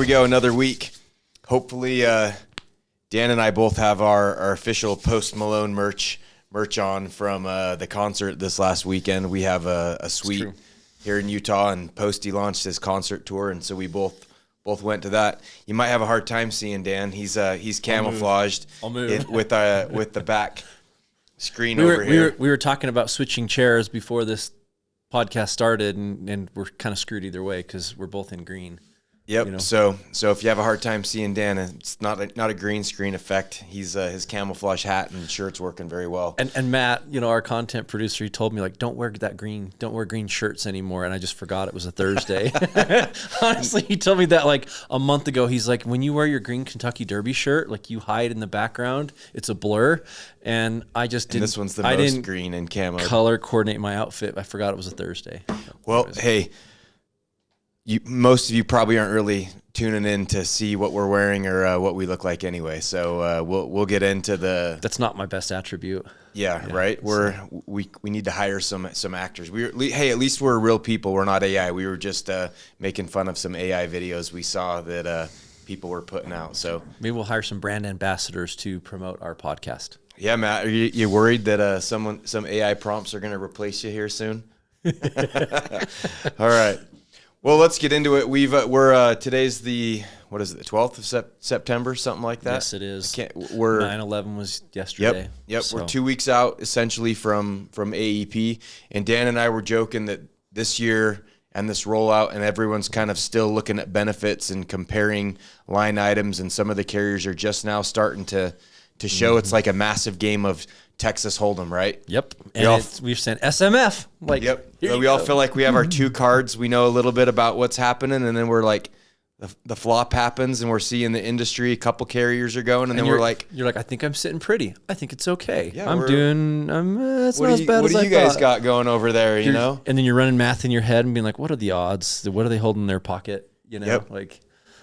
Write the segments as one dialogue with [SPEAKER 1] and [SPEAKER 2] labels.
[SPEAKER 1] we go, another week. Hopefully, Dan and I both have our official Post Malone merch on from the concert this last weekend. We have a suite here in Utah, and Posty launched his concert tour, and so we both went to that. You might have a hard time seeing Dan. He's camouflaged
[SPEAKER 2] I'll move.
[SPEAKER 1] with the back screen over here.
[SPEAKER 2] We were talking about switching chairs before this podcast started, and we're kind of screwed either way because we're both in green.
[SPEAKER 1] Yep.
[SPEAKER 2] You know?
[SPEAKER 1] So if you have a hard time seeing Dan, it's not a green screen effect. He's his camouflage hat and shirt's working very well.
[SPEAKER 2] And Matt, our content producer, he told me don't wear green shirts anymore. And I just forgot it was a Thursday. Honestly, he told me that like a month ago. He's like, when you wear your green Kentucky Derby shirt, like you hide in the background, it's a blur. And I just didn't.
[SPEAKER 1] And this one's the most green and camo.
[SPEAKER 2] Color coordinate my outfit. I forgot it was a Thursday.
[SPEAKER 1] Well, hey. Most of you probably aren't really tuning in to see what we're wearing or what we look like anyway. So we'll get into the.
[SPEAKER 2] That's not my best attribute.
[SPEAKER 1] Yeah, right. We need to hire some actors. At least we're real people. We're not AI. We were just making fun of some AI videos we saw that people were putting out. So
[SPEAKER 2] maybe we'll hire some brand ambassadors to promote our podcast.
[SPEAKER 1] Yeah, Matt. Are you worried that some AI prompts are going to replace you here soon? All right. Well, let's get into it. Today's the 12th of September, something like that.
[SPEAKER 2] Yes, it is. 9/11 was yesterday.
[SPEAKER 1] Yep. So. We're 2 weeks out essentially from AEP, and Dan and I were joking that this year and this rollout, and everyone's kind of still looking at benefits and comparing line items, and some of the carriers are just now starting to show. Mm-hmm. It's like a massive game of Texas Hold'em, right?
[SPEAKER 2] Yep. We've sent SMF.
[SPEAKER 1] Yep. We all feel like we have our two cards. We know a little bit about what's happening, and then we're like, the flop happens, and we're seeing the industry. A couple carriers are going, and then you're like,
[SPEAKER 2] I think I'm sitting pretty. I think it's okay.
[SPEAKER 1] Yeah,
[SPEAKER 2] it's not as bad as I thought.
[SPEAKER 1] What do you guys got going over there? You know?
[SPEAKER 2] And then you're running math in your head and being like, what are the odds? What are they holding in their pocket?
[SPEAKER 1] Yep.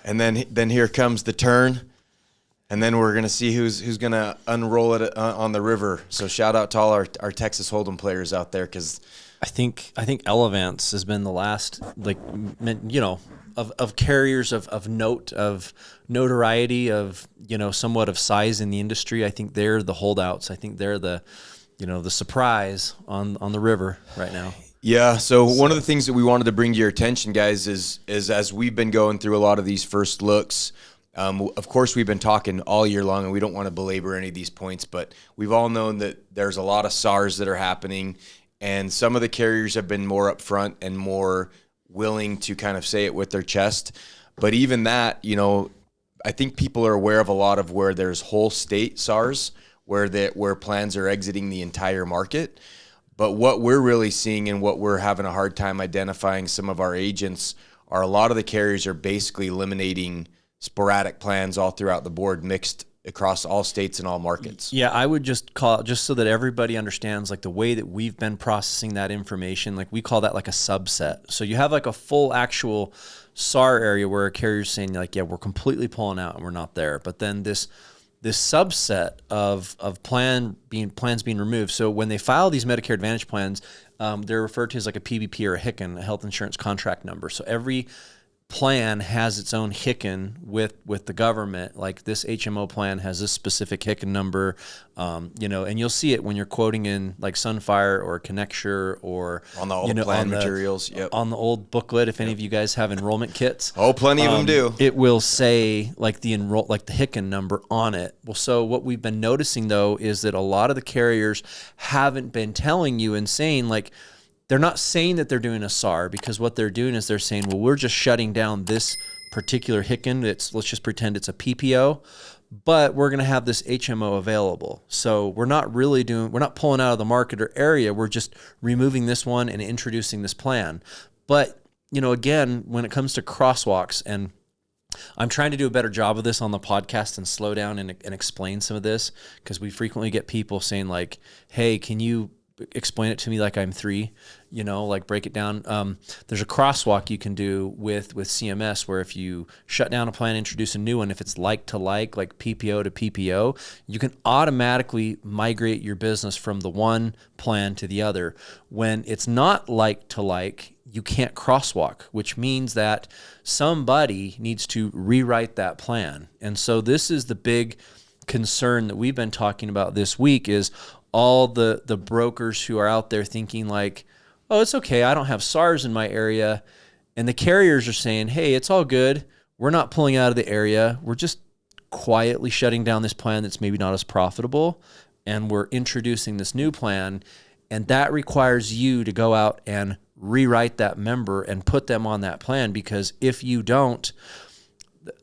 [SPEAKER 1] And then here comes the turn. And then we're going to see who's going to unroll it on the river. So shout out to all our Texas Hold'em players out there, because
[SPEAKER 2] I think Elevance has been the last, of carriers of note, of notoriety, of somewhat of size in the industry. I think they're the holdouts. I think they're the surprise on the river right now.
[SPEAKER 1] Yeah. So one of the things that we wanted to bring to your attention, guys, is as we've been going through a lot of these first looks. Of course, we've been talking all year long, and we don't want to belabor any of these points, but we've all known that there's a lot of SARs that are happening, and some of the carriers have been more upfront and more willing to kind of say it with their chest. But even that, I think people are aware of a lot of where there's whole state SARs, where plans are exiting the entire market. But what we're really seeing, and what we're having a hard time identifying, some of our agents, are a lot of the carriers are basically eliminating sporadic plans all throughout the board, mixed across all states and all markets.
[SPEAKER 2] Yeah, I would just call it, just so that everybody understands, like the way that we've been processing that information, like we call that like a subset. So you have like a full actual SAR area where a carrier's saying like, yeah, we're completely pulling out and we're not there. But then this subset of plans being removed. So when they file these Medicare Advantage plans, they're referred to as like a PBP or a HICN, a health insurance contract number. So every plan has its own HICN with the government. Like this HMO plan has this specific HICN number, and you'll see it when you're quoting in like Sunfire or Connecture or
[SPEAKER 1] on the old plan materials. Yep.
[SPEAKER 2] On the old booklet. If any of you guys have enrollment kits,
[SPEAKER 1] plenty of them do.
[SPEAKER 2] It will say like the HICN number on it. Well, so what we've been noticing though is that a lot of the carriers haven't been telling you and saying like, they're not saying that they're doing a SAR, because what they're doing is they're saying, well, we're just shutting down this particular HICN. Let's just pretend it's a PPO, but we're going to have this HMO available. So we're not pulling out of the market or area. We're just removing this one and introducing this plan. But, again, when it comes to crosswalks, and I'm trying to do a better job of this on the podcast and slow down and explain some of this, because we frequently get people saying like, hey, can you explain it to me like I'm 3, like break it down. There's a crosswalk you can do with CMS where if you shut down a plan, introduce a new one, if it's like PPO to PPO, you can automatically migrate your business from the one plan to the other. When it's not like to like, you can't crosswalk, which means that somebody needs to rewrite that plan. And so this is the big concern that we've been talking about this week is all the brokers who are out there thinking like, oh, it's okay, I don't have SARs in my area. And the carriers are saying, hey, it's all good. We're not pulling out of the area. We're just quietly shutting down this plan that's maybe not as profitable. And we're introducing this new plan. And that requires you to go out and rewrite that member and put them on that plan, because if you don't,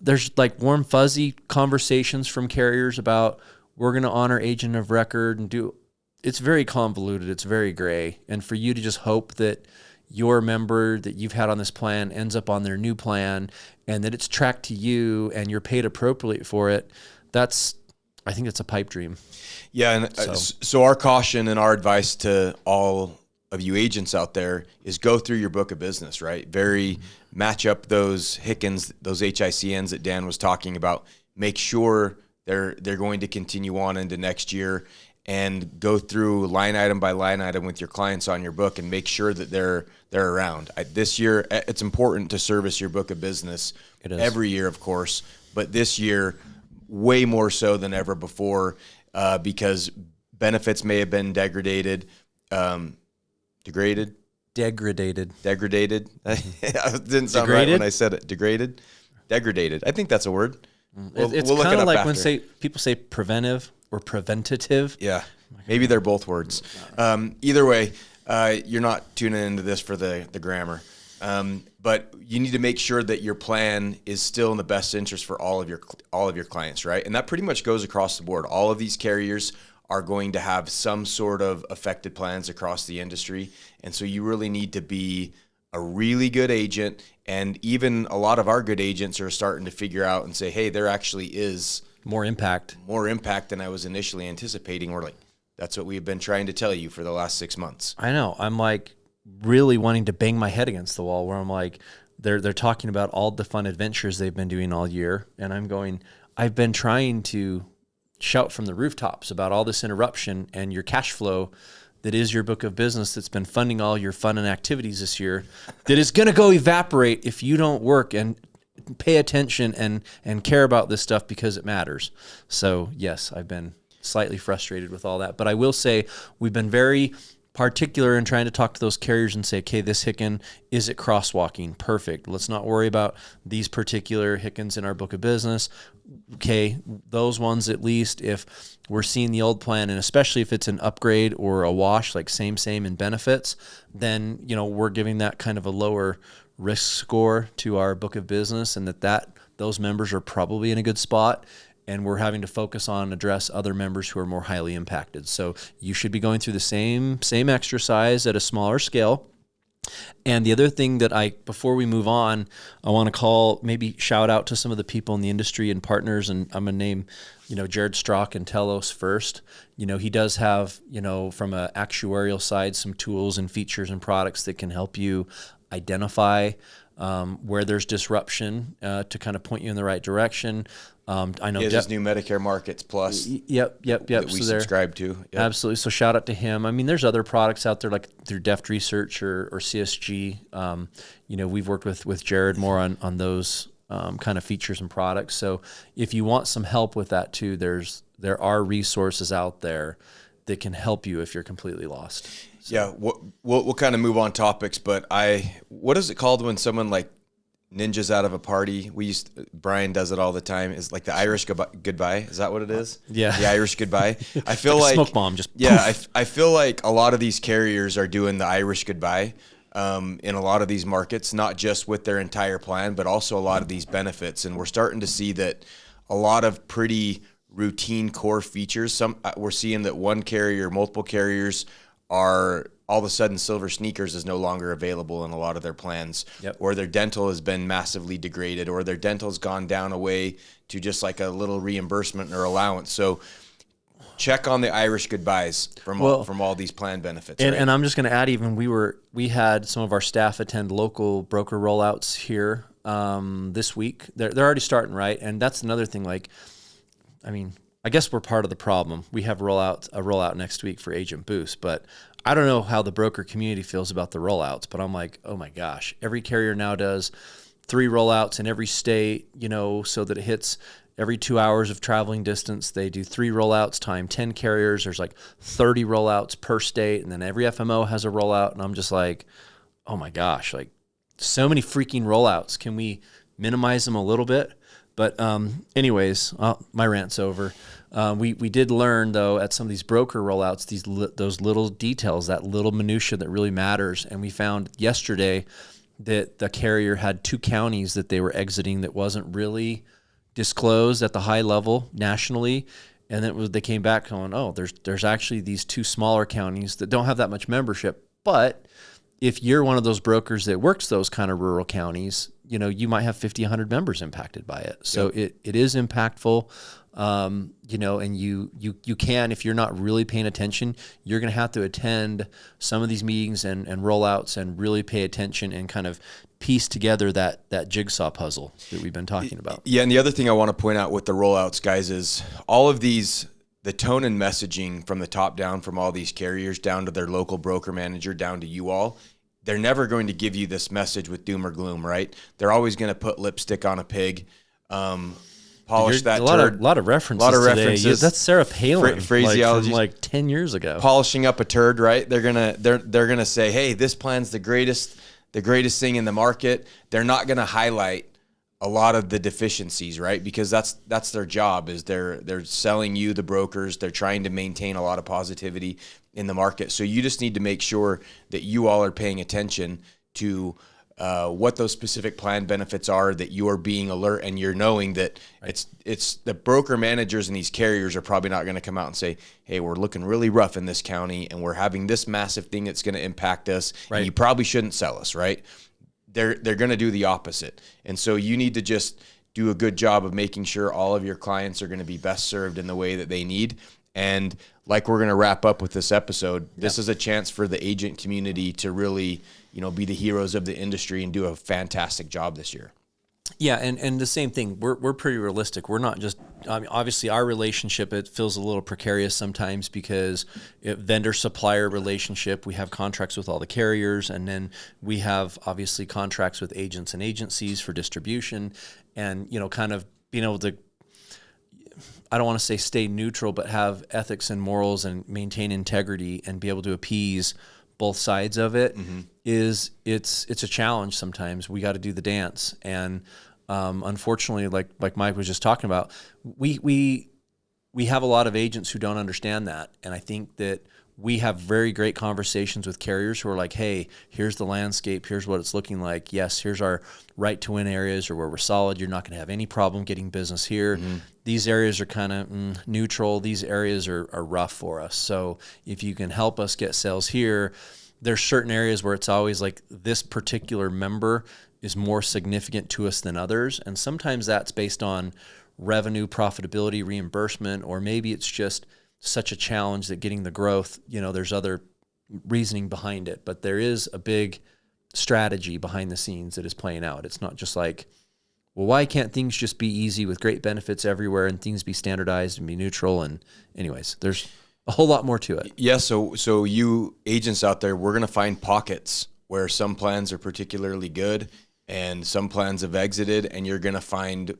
[SPEAKER 2] there's like warm fuzzy conversations from carriers about we're going to honor agent of record and do. It's very convoluted. It's very gray. And for you to just hope that your member that you've had on this plan ends up on their new plan and that it's tracked to you and you're paid appropriately for it, I think it's a pipe dream.
[SPEAKER 1] Yeah. And so our caution and our advice to all of you agents out there is go through your book of business, right? Match up those HICNs, those HICNs that Dan was talking about. Make sure they're going to continue on into next year, and go through line item by line item with your clients on your book and make sure that they're around. This year, it's important to service your book of business every year, of course, but this year way more so than ever before, because benefits may have been degraded. Degraded. It didn't sound right when I said it. Degraded. I think that's a word.
[SPEAKER 2] It's kind of like when people say preventive or preventative.
[SPEAKER 1] Yeah, maybe they're both words. Either way, you're not tuning into this for the grammar. But you need to make sure that your plan is still in the best interest for all of your clients, right? And that pretty much goes across the board. All of these carriers are going to have some sort of affected plans across the industry. And so you really need to be a really good agent. And even a lot of our good agents are starting to figure out and say, hey, there actually is
[SPEAKER 2] more impact
[SPEAKER 1] than I was initially anticipating. We're like, that's what we've been trying to tell you for the last 6 months.
[SPEAKER 2] I know. I'm like really wanting to bang my head against the wall where I'm like, they're talking about all the fun adventures they've been doing all year. And I'm going, I've been trying to shout from the rooftops about all this interruption and your cash flow that is your book of business that's been funding all your fun and activities this year that is going to go evaporate if you don't work and pay attention and care about this stuff because it matters. So yes, I've been slightly frustrated with all that, but I will say we've been very particular in trying to talk to those carriers and say, okay, this HICN, is it crosswalking? Perfect. Let's not worry about these particular HICNs in our book of business. Okay, those ones at least, if we're seeing the old plan, and especially if it's an upgrade or a wash, like same in benefits, then, we're giving that kind of a lower risk score to our book of business, and that those members are probably in a good spot. And we're having to focus on address other members who are more highly impacted. So you should be going through the same exercise at a smaller scale. And the other thing that before we move on, I want to maybe shout out to some of the people in the industry and partners. And I'm going to name, Jared Strock and Telos first. He does have, from an actuarial side, some tools and features and products that can help you identify where there's disruption to kind of point you in the right direction. I know
[SPEAKER 1] his new Medicare Markets Plus.
[SPEAKER 2] Yep.
[SPEAKER 1] That we subscribe to. Yep.
[SPEAKER 2] Absolutely. So shout out to him. I mean, there's other products out there like through Deft Research or CSG. We've worked with Jared more on those kind of features and products. So if you want some help with that too, there are resources out there that can help you if you're completely lost. So.
[SPEAKER 1] Yeah, we'll kind of move on topics, but what is it called when someone like ninjas out of a party? Brian does it all the time. Is like the Irish goodbye. Is that what it is?
[SPEAKER 2] Yeah,
[SPEAKER 1] the Irish goodbye. I feel like
[SPEAKER 2] smoke bomb. Just
[SPEAKER 1] I feel like a lot of these carriers are doing the Irish goodbye in a lot of these markets, not just with their entire plan, but also a lot of these benefits. And we're starting to see that a lot of pretty routine core features. We're seeing that one carrier, multiple carriers are all of a sudden silver sneakers is no longer available in a lot of their plans.
[SPEAKER 2] Yep.
[SPEAKER 1] Or their dental has been massively degraded, or their dental's gone down a way to just like a little reimbursement or allowance. So check on the Irish goodbyes from all these plan benefits.
[SPEAKER 2] And,
[SPEAKER 1] right?
[SPEAKER 2] and I'm just going to add, even we had some of our staff attend local broker rollouts here this week. They're already starting, right? And that's another thing. Like, I mean, I guess we're part of the problem. We have a rollout next week for Agent Boost, but I don't know how the broker community feels about the rollouts. But I'm like, oh my gosh, every carrier now does 3 rollouts in every state, so that it hits every 2 hours of traveling distance. They do 3 rollouts time 10 carriers. There's like 30 rollouts per state, and then every FMO has a rollout. And I'm just like, oh my gosh, like so many freaking rollouts. Can we minimize them a little bit? But anyways, my rant's over. We did learn, though, at some of these broker rollouts, those little details, that little minutia that really matters. And we found yesterday that the carrier had 2 counties that they were exiting that wasn't really disclosed at the high level nationally. And then they came back going, oh, there's actually these 2 smaller counties that don't have that much membership. But if you're one of those brokers that works those kind of rural counties, you might have 50, 100 members impacted by it. So it is impactful, and you can, if you're not really paying attention, you're going to have to attend some of these meetings and rollouts and really pay attention and kind of piece together that jigsaw puzzle that we've been talking about.
[SPEAKER 1] Yeah, and the other thing I want to point out with the rollouts, guys, is all of these, the tone and messaging from the top down, from all these carriers down to their local broker manager, down to you all, they're never going to give you this message with doom or gloom, right? They're always going to put lipstick on a pig, polish that turd.
[SPEAKER 2] A lot of references. Today. Yeah, that's Sarah Palin,
[SPEAKER 1] phraseology,
[SPEAKER 2] from like 10 years ago.
[SPEAKER 1] Polishing up a turd, right? They're gonna say, hey, this plan's the greatest thing in the market. They're not gonna highlight a lot of the deficiencies, right? Because that's their job, is they're selling you, the brokers. They're trying to maintain a lot of positivity in the market. So you just need to make sure that you all are paying attention to what those specific plan benefits are, that you are being alert, and you're knowing that it's the broker managers and these carriers are probably not going to come out and say, hey, we're looking really rough in this county and we're having this massive thing that's going to impact us. Right. And you probably shouldn't sell us, right? They're going to do the opposite. And so you need to just do a good job of making sure all of your clients are going to be best served in the way that they need. And like we're going to wrap up with this episode, this is a chance for the agent community to really, be the heroes of the industry and do a fantastic job this year.
[SPEAKER 2] Yeah, and the same thing. We're pretty realistic. We're not just, obviously our relationship, it feels a little precarious sometimes because vendor-supplier relationship, we have contracts with all the carriers, and then we have obviously contracts with agents and agencies for distribution, and, kind of being able to, I don't want to say stay neutral, but have ethics and morals and maintain integrity and be able to appease both sides of it. It's a challenge sometimes. We got to do the dance. And unfortunately, like Mike was just talking about, we have a lot of agents who don't understand that. And I think that we have very great conversations with carriers who are like, hey, here's the landscape. Here's what it's looking like. Yes, here's our right to win areas, or where we're solid. You're not going to have any problem getting business here. These areas are kind of neutral. These areas are rough for us. So if you can help us get sales here, there's certain areas where it's always like this particular member is more significant to us than others. And sometimes that's based on revenue, profitability, reimbursement, or maybe it's just such a challenge that getting the growth, there's other reasoning behind it. But there is a big strategy behind the scenes that is playing out. It's not just like, well, why can't things just be easy with great benefits everywhere and things be standardized and be neutral? And anyways, there's a whole lot more to it.
[SPEAKER 1] Yeah, so you agents out there, we're going to find pockets where some plans are particularly good and some plans have exited, and you're going to find,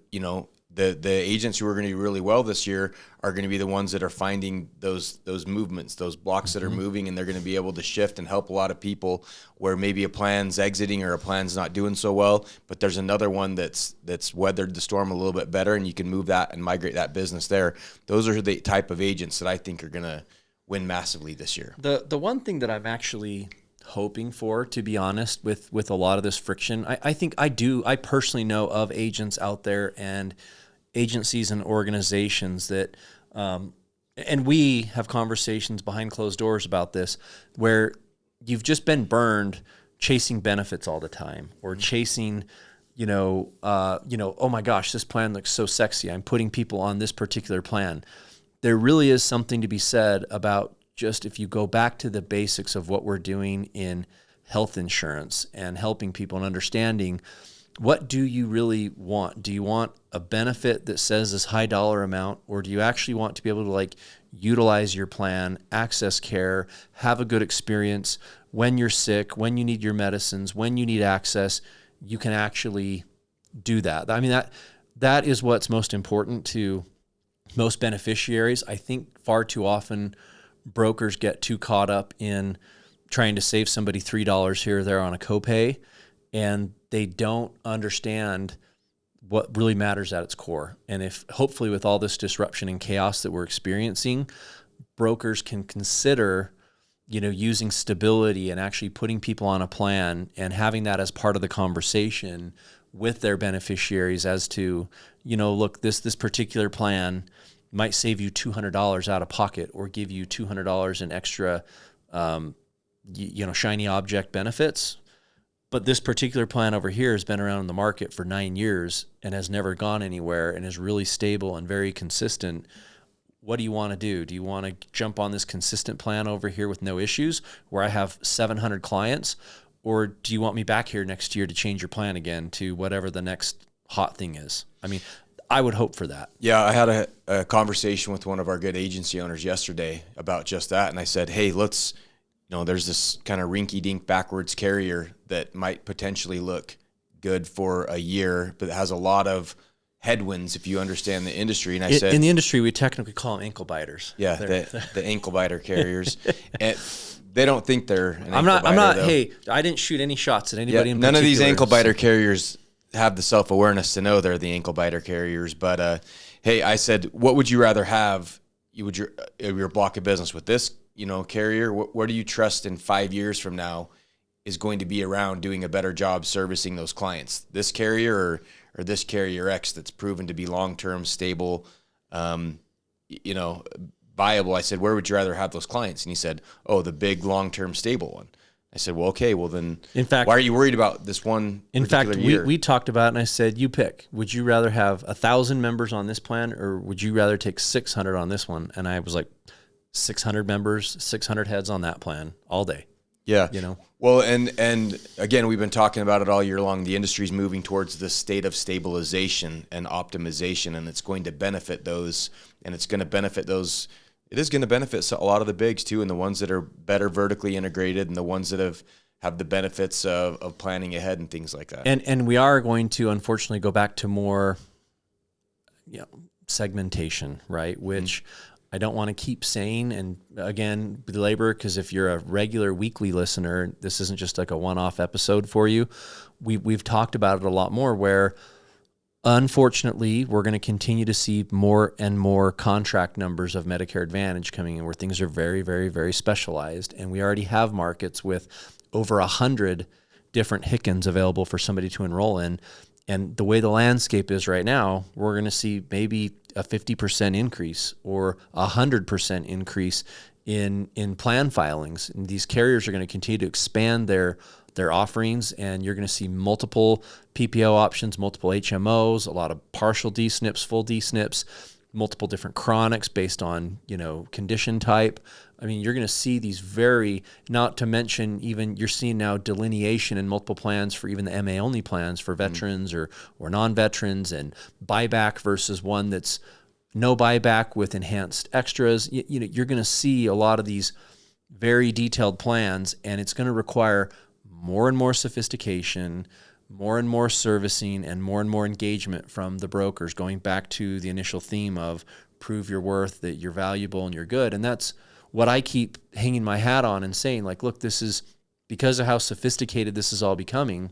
[SPEAKER 1] the agents who are going to do really well this year are going to be the ones that are finding those movements, those blocks that are moving, and they're going to be able to shift and help a lot of people where maybe a plan's exiting or a plan's not doing so well, but there's another one that's weathered the storm a little bit better, and you can move that and migrate that business there. Those are the type of agents that I think are going to win massively this year.
[SPEAKER 2] The one thing that I'm actually hoping for, to be honest, with a lot of this friction, I think I personally know of agents out there and agencies and organizations that, and we have conversations behind closed doors about this, where you've just been burned chasing benefits all the time, or chasing, oh my gosh, this plan looks so sexy, I'm putting people on this particular plan. there really is something to be said about just if you go back to the basics of what we're doing in health insurance and helping people and understanding, what do you really want? Do you want a benefit that says this high dollar amount, or do you actually want to be able to like utilize your plan, access care, have a good experience when you're sick, when you need your medicines, when you need access, you can actually do that. I mean, that is what's most important to most beneficiaries. I think far too often brokers get too caught up in trying to save somebody $3 here or there on a copay, and they don't understand what really matters at its core. And if hopefully with all this disruption and chaos that we're experiencing, brokers can consider, using stability and actually putting people on a plan and having that as part of the conversation with their beneficiaries as to, look, this particular plan might save you $200 out of pocket or give you $200 in extra, shiny object benefits. But this particular plan over here has been around in the market for 9 years and has never gone anywhere and is really stable and very consistent. What do you want to do? Do you want to jump on this consistent plan over here with no issues where I have 700 clients? Or do you want me back here next year to change your plan again to whatever the next hot thing is? I mean, I would hope for that.
[SPEAKER 1] Yeah, I had a conversation with one of our good agency owners yesterday about just that. And I said, hey, let's, there's this kind of rinky-dink backwards carrier that might potentially look good for a year, but it has a lot of headwinds if you understand the industry. And I said,
[SPEAKER 2] in the industry, we technically call them ankle biters.
[SPEAKER 1] Yeah, the ankle biter carriers. And they don't think they're an
[SPEAKER 2] I'm not. Hey, I didn't shoot any shots at anybody.
[SPEAKER 1] None of these ankle biter carriers have the self-awareness to know they're the ankle biter carriers. But hey, I said, what would you rather have? Your block of business with this, carrier? What do you trust in 5 years from now is going to be around doing a better job servicing those clients? This carrier or this carrier X that's proven to be long-term, stable, viable. I said, where would you rather have those clients? And he said, oh, the big long-term stable one. I said, well, okay, well then, in fact, why are you worried about this one?
[SPEAKER 2] In fact, we talked about it, and I said, you pick. Would you rather have 1,000 members on this plan, or would you rather take 600 on this one? And I was like, 600 members, 600 heads on that plan all day.
[SPEAKER 1] Yeah. Well, and again, we've been talking about it all year long. The industry's moving towards this state of stabilization and optimization, and it's going to benefit those, and it's going to benefit those. It is going to benefit a lot of the bigs too, and the ones that are better vertically integrated and the ones that have the benefits of planning ahead and things like that.
[SPEAKER 2] And we are going to, unfortunately, go back to more segmentation, right? Which I don't want to keep saying, and again, belabor, because if you're a regular weekly listener, this isn't just like a one-off episode for you. We've talked about it a lot more where, unfortunately, we're going to continue to see more and more contract numbers of Medicare Advantage coming in where things are very, very, very specialized. And we already have markets with over 100 different HICANs available for somebody to enroll in. And the way the landscape is right now, we're going to see maybe a 50% increase or 100% increase in plan filings. And these carriers are going to continue to expand their offerings, and you're going to see multiple PPO options, multiple HMOs, a lot of partial D-Snips, full D-Snips, multiple different chronics based on, condition type. I mean, you're going to see these not to mention even you're seeing now delineation in multiple plans for even the MA only plans for veterans or non-veterans, and buyback versus one that's no buyback with enhanced extras. You're going to see a lot of these very detailed plans, and it's going to require more and more sophistication, more and more servicing, and more engagement from the brokers, going back to the initial theme of prove your worth, that you're valuable and you're good. And that's what I keep hanging my hat on and saying, like, look, this is because of how sophisticated this is all becoming.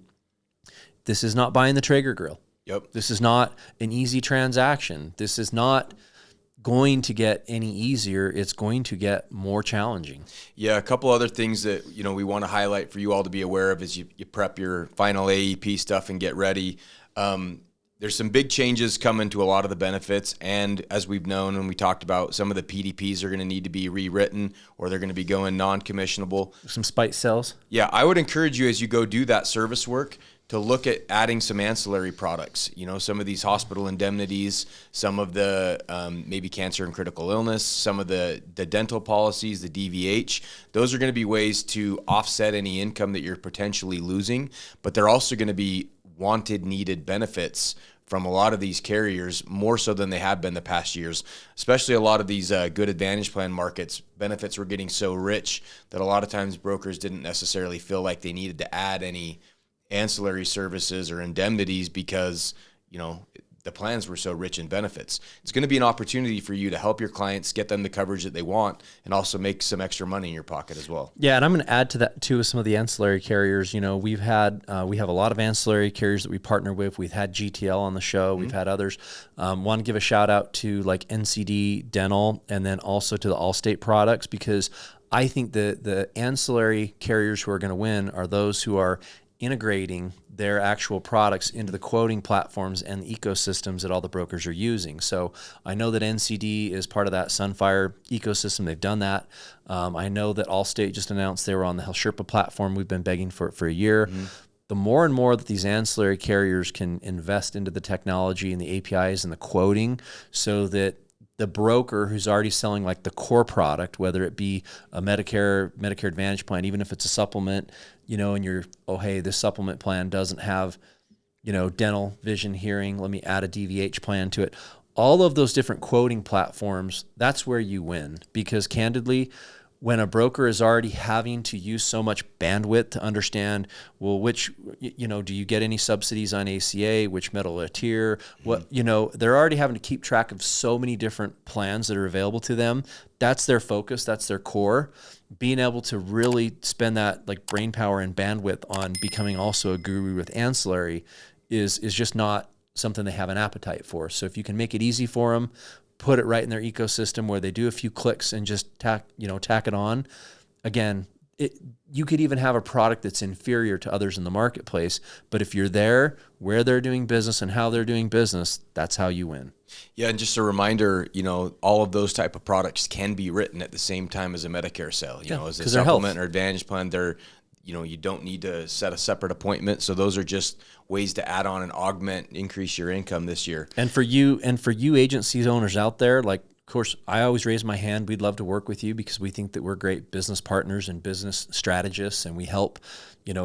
[SPEAKER 2] This is not buying the Traeger grill.
[SPEAKER 1] Yep.
[SPEAKER 2] This is not an easy transaction. This is not going to get any easier. It's going to get more challenging.
[SPEAKER 1] Yeah, a couple other things that we want to highlight for you all to be aware of as you prep your final AEP stuff and get ready. There's some big changes coming to a lot of the benefits, and as we've known and we talked about, some of the PDPs are going to need to be rewritten or they're going to be going non-commissionable.
[SPEAKER 2] Some spite cells.
[SPEAKER 1] Yeah, I would encourage you as you go do that service work to look at adding some ancillary products, some of these hospital indemnities, some of the maybe cancer and critical illness, some of the dental policies, the DVH. Those are going to be ways to offset any income that you're potentially losing, but they're also going to be wanted, needed benefits from a lot of these carriers, more so than they have been the past years. Especially a lot of these good Advantage Plan markets, benefits were getting so rich that a lot of times brokers didn't necessarily feel like they needed to add any ancillary services or indemnities because, the plans were so rich in benefits. It's going to be an opportunity for you to help your clients get them the coverage that they want and also make some extra money in your pocket as well.
[SPEAKER 2] Yeah, and I'm going to add to that too with some of the ancillary carriers. We have a lot of ancillary carriers that we partner with. We've had GTL on the show. We've had others. Want to give a shout out to like NCD Dental and then also to the Allstate products, because I think the ancillary carriers who are going to win are those who are integrating their actual products into the quoting platforms and the ecosystems that all the brokers are using. So I know that NCD is part of that Sunfire ecosystem. They've done that. I know that Allstate just announced they were on the Health Sherpa platform. We've been begging for a year. The more and more that these ancillary carriers can invest into the technology and the APIs and the quoting, so that the broker who's already selling like the core product, whether it be a Medicare Advantage plan, even if it's a supplement, and you're, hey, this supplement plan doesn't have, dental, vision, hearing, let me add a DVH plan to it. All of those different quoting platforms, that's where you win. Because candidly, when a broker is already having to use so much bandwidth to understand, well, which, do you get any subsidies on ACA, which metal tier, what, they're already having to keep track of so many different plans that are available to them. That's their focus. That's their core. Being able to really spend that like brain power and bandwidth on becoming also a guru with ancillary is just not something they have an appetite for. So if you can make it easy for them, put it right in their ecosystem where they do a few clicks and just tack it on. Again, you could even have a product that's inferior to others in the marketplace, but if you're there where they're doing business and how they're doing business, that's how you win.
[SPEAKER 1] Yeah, and just a reminder, all of those type of products can be written at the same time as a Medicare sale. As a supplement or Advantage Plan, they're you don't need to set a separate appointment. So those are just ways to add on and augment, increase your income this year.
[SPEAKER 2] And for you agency owners out there, like, of course, I always raise my hand. We'd love to work with you because we think that we're great business partners and business strategists, and we help,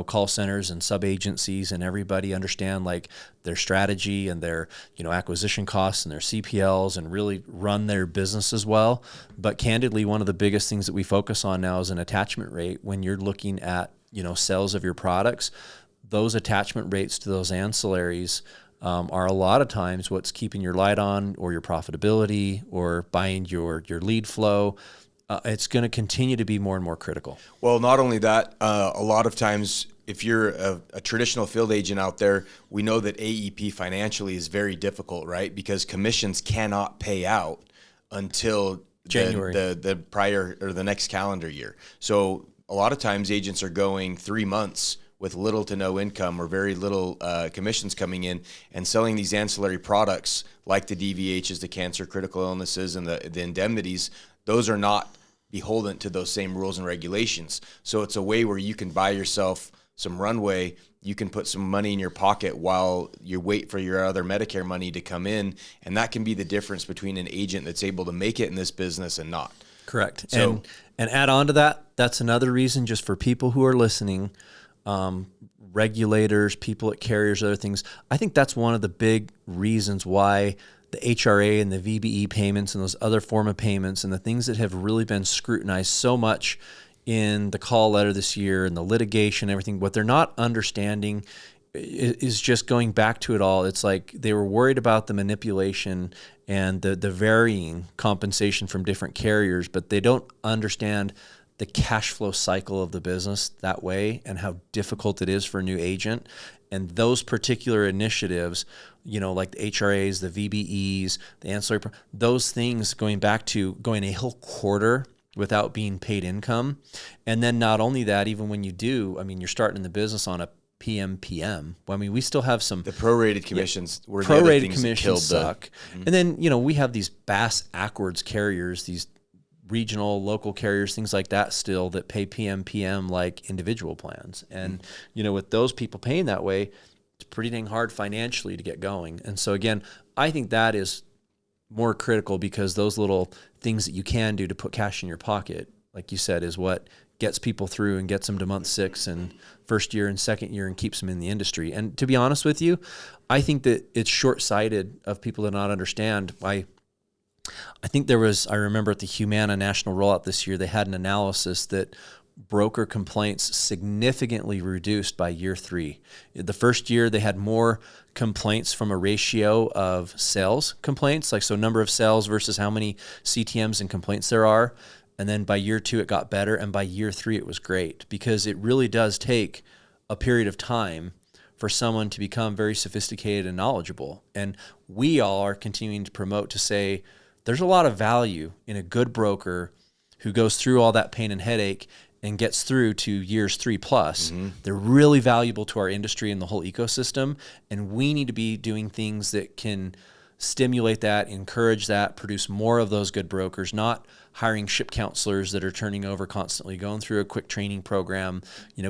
[SPEAKER 2] call centers and sub-agencies and everybody understand like their strategy and their, acquisition costs and their CPLs and really run their business as well. But candidly, one of the biggest things that we focus on now is an attachment rate when you're looking at, sales of your products. Those attachment rates to those ancillaries are a lot of times what's keeping your light on, or your profitability, or buying your lead flow. It's going to continue to be more and more critical.
[SPEAKER 1] Well, not only that, a lot of times if you're a traditional field agent out there, we know that AEP financially is very difficult, right? Because commissions cannot pay out until
[SPEAKER 2] January,
[SPEAKER 1] the prior or the next calendar year. So a lot of times agents are going 3 months with little to no income or very little commissions coming in, and selling these ancillary products like the DVHs, the cancer, critical illnesses, and the indemnities. Those are not beholden to those same rules and regulations. So it's a way where you can buy yourself some runway. You can put some money in your pocket while you wait for your other Medicare money to come in. And that can be the difference between an agent that's able to make it in this business and not.
[SPEAKER 2] Correct. So, and add on to that, that's another reason, just for people who are listening, regulators, people at carriers, other things. I think that's one of the big reasons why the HRA and the VBE payments and those other form of payments and the things that have really been scrutinized so much in the call letter this year and the litigation, everything, what they're not understanding is just going back to it all. It's like they were worried about the manipulation and the varying compensation from different carriers, but they don't understand the cash flow cycle of the business that way and how difficult it is for a new agent. And those particular initiatives, like the HRAs, the VBEs, the ancillary, those things, going back to going a whole quarter without being paid income. And then not only that, even when you do, you're starting in the business on a PMPM. Well, we still have some...
[SPEAKER 1] The prorated commissions were
[SPEAKER 2] prorated
[SPEAKER 1] the other things
[SPEAKER 2] commissions
[SPEAKER 1] that killed
[SPEAKER 2] suck. And then, we have these Bass Ackwards carriers, these regional, local carriers, things like that still that pay PMPM like individual plans. And, with those people paying that way, it's pretty dang hard financially to get going. And so again, I think that is more critical, because those little things that you can do to put cash in your pocket, like you said, is what gets people through and gets them to month 6 and first year and second year and keeps them in the industry. And to be honest with you, I think that it's short-sighted of people to not understand. I think I remember at the Humana National Rollout this year, they had an analysis that broker complaints significantly reduced by year 3. The first year they had more complaints from a ratio of sales complaints, like so number of sales versus how many CTMs and complaints there are. And then by year 2 it got better, and by year 3 it was great, because it really does take a period of time for someone to become very sophisticated and knowledgeable. And we all are continuing to promote to say there's a lot of value in a good broker who goes through all that pain and headache and gets through to years 3+. Mm-hmm. They're really valuable to our industry and the whole ecosystem. And we need to be doing things that can stimulate that, encourage that, produce more of those good brokers, not hiring ship counselors that are turning over constantly, going through a quick training program,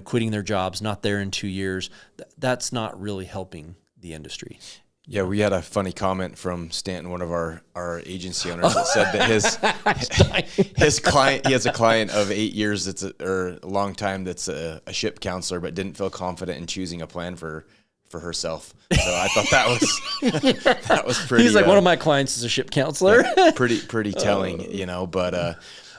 [SPEAKER 2] quitting their jobs, not there in 2 years. That's not really helping the industry.
[SPEAKER 1] Yeah, we had a funny comment from Stanton, one of our agency owners, that said that his client, he has a client of 8 years or a long time that's a ship counselor, but didn't feel confident in choosing a plan for herself. So I thought that was pretty.
[SPEAKER 2] He's like, one of my clients is a ship counselor.
[SPEAKER 1] Yeah, pretty telling, But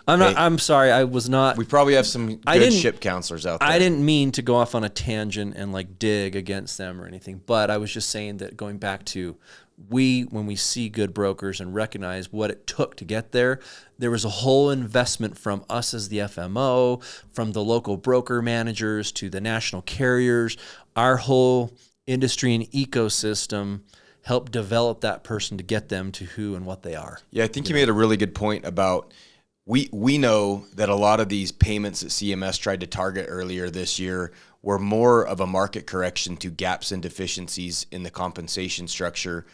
[SPEAKER 2] I'm sorry, I was not.
[SPEAKER 1] We probably have some good ship counselors out there.
[SPEAKER 2] I didn't mean to go off on a tangent and like dig against them or anything, but I was just saying that going back to when we see good brokers and recognize what it took to get there, there was a whole investment from us as the FMO, from the local broker managers to the national carriers. Our whole industry and ecosystem helped develop that person to get them to who and what they are.
[SPEAKER 1] Yeah, I think you made a really good point about we know that a lot of these payments that CMS tried to target earlier this year were more of a market correction to gaps and deficiencies in the compensation structure,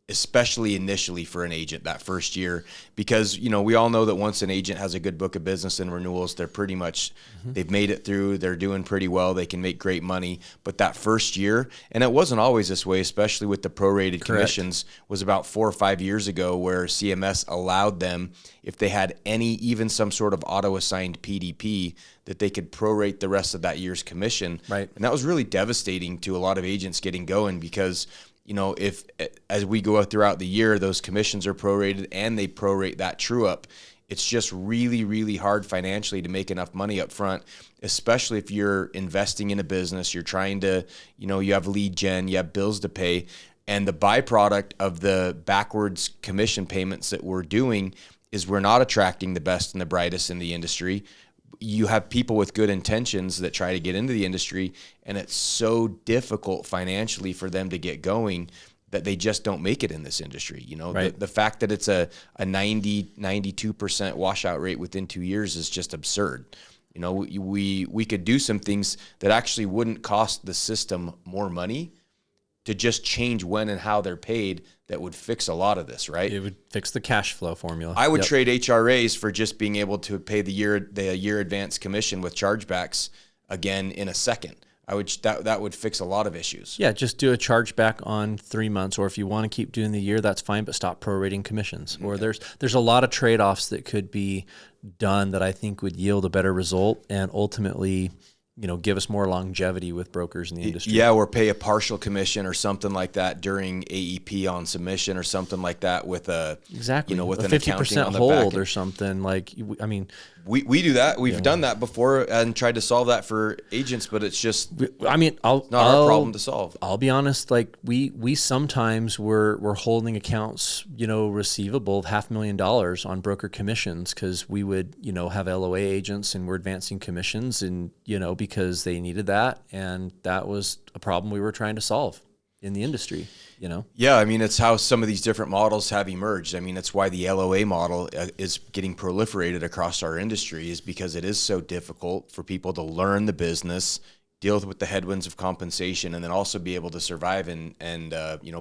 [SPEAKER 1] especially initially for an agent that first year, because we all know that once an agent has a good book of business and renewals, they're pretty much they've made it through, they're doing pretty well, they can make great money. But that first year, and it wasn't always this way, especially with the prorated commissions, was about 4 or 5 years ago, where CMS allowed them, if they had even some sort of auto-assigned PDP, that they could prorate the rest of that year's commission.
[SPEAKER 2] Right.
[SPEAKER 1] And that was really devastating to a lot of agents getting going, because if as we go throughout the year, those commissions are prorated and they prorate that true up, it's just really, really hard financially to make enough money up front, especially if you're investing in a business, you're trying to, you have lead gen, you have bills to pay. And the byproduct of the backwards commission payments that we're doing is we're not attracting the best and the brightest in the industry. You have people with good intentions that try to get into the industry, and it's so difficult financially for them to get going that they just don't make it in this industry.
[SPEAKER 2] Right.
[SPEAKER 1] The fact that it's a 92% washout rate within 2 years is just absurd. We could do some things that actually wouldn't cost the system more money to just change when and how they're paid. That would fix a lot of this, right?
[SPEAKER 2] It would fix the cash flow formula.
[SPEAKER 1] I would trade HRAs for just being able to pay the year advance commission with chargebacks again in a second. That would fix a lot of issues.
[SPEAKER 2] Yeah, just do a chargeback on 3 months, or if you want to keep doing the year, that's fine, but stop prorating commissions. Or there's a lot of trade-offs that could be done that I think would yield a better result and ultimately give us more longevity with brokers in the industry.
[SPEAKER 1] Yeah, or pay a partial commission or something like that during AEP on submission or something like that with a with
[SPEAKER 2] a
[SPEAKER 1] an
[SPEAKER 2] 50% hold or something.
[SPEAKER 1] We do that. We've done that before and tried to solve that for agents, but it's just
[SPEAKER 2] not
[SPEAKER 1] our problem to solve.
[SPEAKER 2] I'll be honest, we sometimes we're holding accounts, receivable of $500,000 on broker commissions, because we would, have LOA agents and we're advancing commissions and, because they needed that, and that was a problem we were trying to solve in the industry.
[SPEAKER 1] Yeah, it's how some of these different models have emerged. That's why the LOA model is getting proliferated across our industry, is because it is so difficult for people to learn the business, deal with the headwinds of compensation, and then also be able to survive and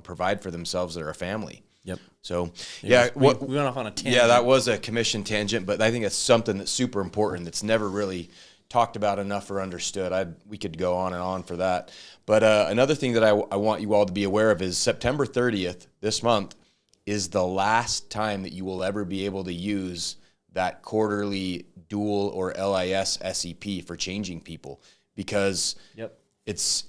[SPEAKER 1] provide for themselves or a family.
[SPEAKER 2] Yep.
[SPEAKER 1] So
[SPEAKER 2] we went off on a tangent.
[SPEAKER 1] Yeah, that was a commission tangent, but I think it's something that's super important that's never really talked about enough or understood. We could go on and on for that. But another thing that I want you all to be aware of is September 30th, this month, is the last time that you will ever be able to use that quarterly dual or LIS SEP for changing people, because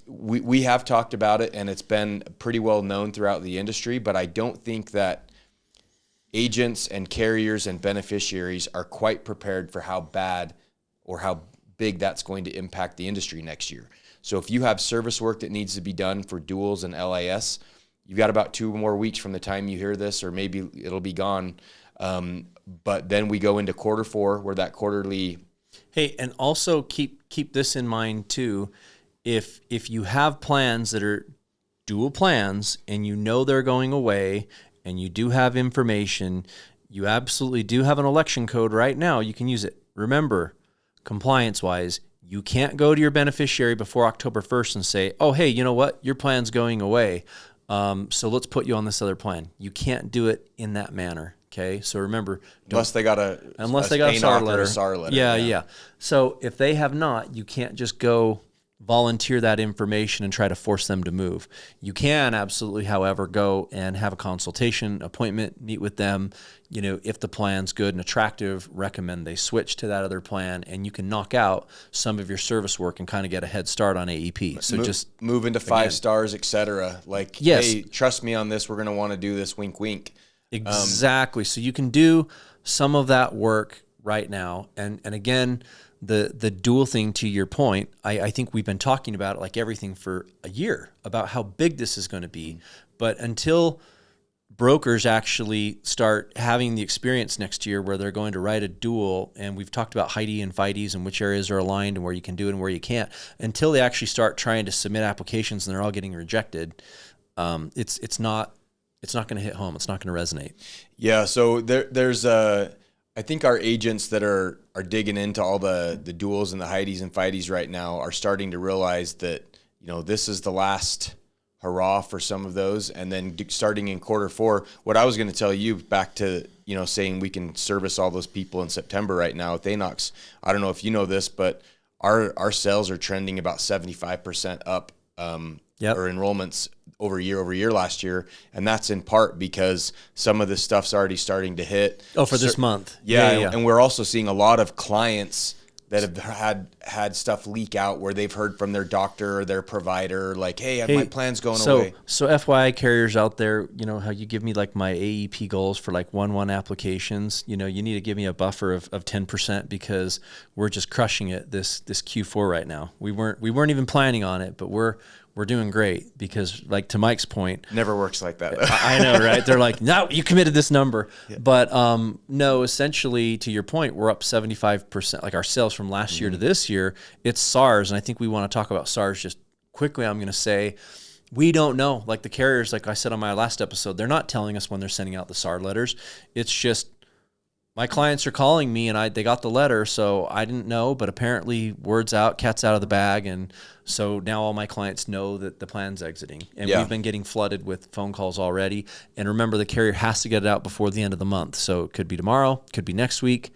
[SPEAKER 1] we have talked about it and it's been pretty well known throughout the industry, but I don't think that agents and carriers and beneficiaries are quite prepared for how bad or how big that's going to impact the industry next year. So if you have service work that needs to be done for duals and LIS, you've got about 2 more weeks from the time you hear this, or maybe it'll be gone. But then we go into quarter 4 where that quarterly.
[SPEAKER 2] Hey, and also keep this in mind too. If you have plans that are dual plans and you know they're going away and you do have information, you absolutely do have an election code right now. You can use it. Remember, compliance-wise, you can't go to your beneficiary before October 1st and say, oh, hey, you know what? Your plan's going away. So let's put you on this other plan. You can't do it in that manner. Okay. So remember,
[SPEAKER 1] unless they got a
[SPEAKER 2] SAR letter.
[SPEAKER 1] SAR letter.
[SPEAKER 2] Yeah. So if they have not, you can't just go volunteer that information and try to force them to move. You can absolutely, however, go and have a consultation appointment, meet with them. You know, if the plan's good and attractive, recommend they switch to that other plan, and you can knock out some of your service work and kind of get a head start on AEP. So just
[SPEAKER 1] move into 5 stars, etc. Like, hey, trust me on this. We're going to want to do this. Wink, wink.
[SPEAKER 2] Exactly. So you can do some of that work right now. And again, the dual thing, to your point, I think we've been talking about it like everything for a year about how big this is going to be. But until brokers actually start having the experience next year where they're going to write a dual, and we've talked about HIDE and FIDEs and which areas are aligned and where you can do it and where you can't, until they actually start trying to submit applications and they're all getting rejected, it's not going to hit home. It's not going to resonate.
[SPEAKER 1] Yeah. So there's I think our agents that are digging into all the duals and the HIDEs and FIDEs right now are starting to realize that, you know, this is the last hurrah for some of those. And then starting in quarter 4, what I was going to tell you, back to, you know, saying we can service all those people in September right now with ANOX. I don't know if you know this, but our sales are trending about 75% up, or enrollments over year last year. And that's in part because some of this stuff's already starting to hit.
[SPEAKER 2] Oh, for this month.
[SPEAKER 1] Yeah. And we're also seeing a lot of clients that have had stuff leak out where they've heard from their doctor or their provider, like, hey, my plan's going away.
[SPEAKER 2] So FYI carriers out there, you know how you give me like my AEP goals for like 1-1 applications, you know, you need to give me a buffer of 10% because we're just crushing it this Q4 right now. We weren't even planning on it, but we're doing great because, like, to Mike's point,
[SPEAKER 1] never works like that.
[SPEAKER 2] I know, right? They're like, no, you committed this number. Yeah. But no, essentially, to your point, we're up 75%. Like our sales from last year to this year, it's SARs. And I think we want to talk about SARs just quickly. I'm going to say, we don't know. Like the carriers, like I said on my last episode, they're not telling us when they're sending out the SAR letters. It's just, my clients are calling me and they got the letter, so I didn't know, but apparently word's out, cat's out of the bag, and so now all my clients know that the plan's exiting. And we've been getting flooded with phone calls already. And remember, the carrier has to get it out before the end of the month. So it could be tomorrow, could be next week.